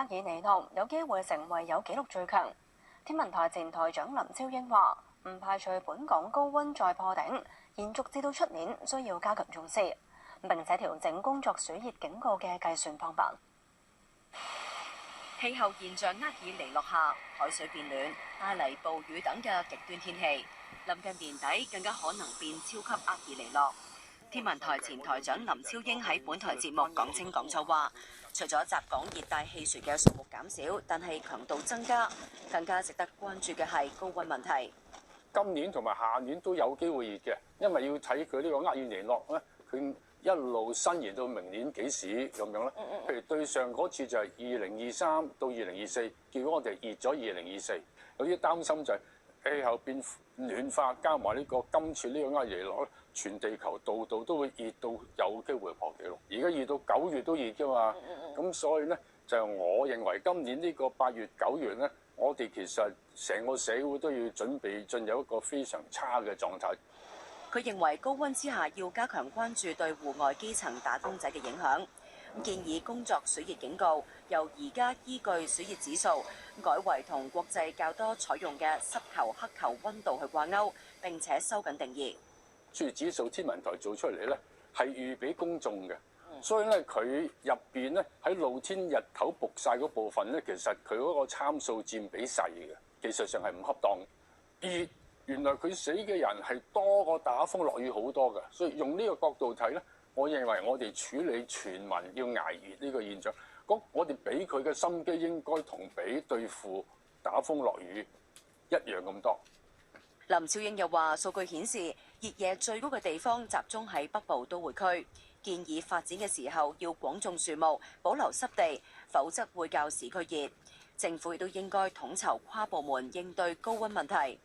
爾尼諾有機會成為有紀錄最強。天文台前台長林超英話：唔排除本港高溫再破頂，延續至到出年，需要加強重視，並且調整工作暑熱警告嘅計算方法。氣候現象厄爾尼諾下，海水變暖，帶嚟暴雨等嘅極端天氣。臨近年底，更加可能變超級厄爾尼諾。天文台前台長林超英喺本台節目講清講楚話，除咗襲港熱帶氣旋嘅數目減少，但係強度增加，更加值得關注嘅係高溫問題。今年同埋下年都有機會熱嘅，因為要睇佢呢個厄爾尼諾咧，佢一路伸延到明年幾時咁樣啦。譬如對上嗰次就係2023到2024，結果我哋熱咗2024，有啲擔心就係氣候變暖化，加埋呢個今次呢個厄爾尼諾咧，全地球度度都會熱到有機會破紀錄。而家熱到9月都熱㗎嘛，咁所以咧就我認為今年呢個8月9月咧，我哋其實成個社會都要準備進入一個非常差嘅狀態。佢認為高溫之下要加強關注對戶外基層打工仔嘅影響，建議工作暑熱警告由而家依據暑熱指數改為同國際較多採用嘅濕球黑球溫度去掛鈎，並且收緊定義。暑熱指數天文台做出嚟咧係預俾公眾嘅，所以咧佢入邊咧喺露天日頭曝曬嗰部分咧，其實佢嗰個參數佔比細嘅，技術上係唔恰當嘅。原來佢死嘅人係多過打風落雨好多嘅，所以用呢個角度睇咧，我認為我哋處理全民要捱熱呢個現象，咁我哋俾佢嘅心機應該同比對付打風落雨一樣咁多。林超英又話：數據顯示熱夜最高嘅地方集中喺北部都會區，建議發展嘅時候要廣種樹木，保留濕地，否則會較市區熱。政府亦都應該統籌跨部門應對高溫問題。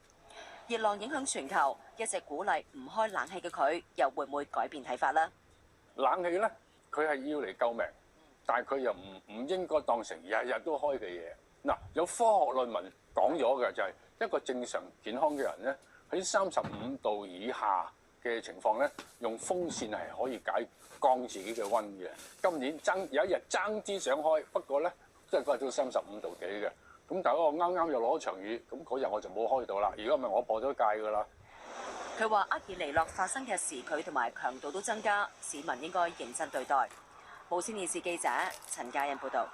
熱浪影響全球，一直鼓勵唔開冷氣嘅佢，又會唔會改變睇法呢？冷氣咧，佢係要嚟救命，但係佢又唔應該當成日日都開嘅嘢。嗱，有科學論文講咗嘅就係一個正常健康嘅人咧，喺35度以下嘅情況咧，用風扇係可以解降自己嘅溫嘅。今年有一日爭啲想開，不過咧都係到35度幾嘅。咁但係我啱啱又攞場雨，咁嗰日我就冇開到啦。如果唔係我破咗戒㗎啦。佢話厄爾尼諾發生嘅時距同埋強度都增加，市民應該認真對待。無線電視記者陳嘉欣報導。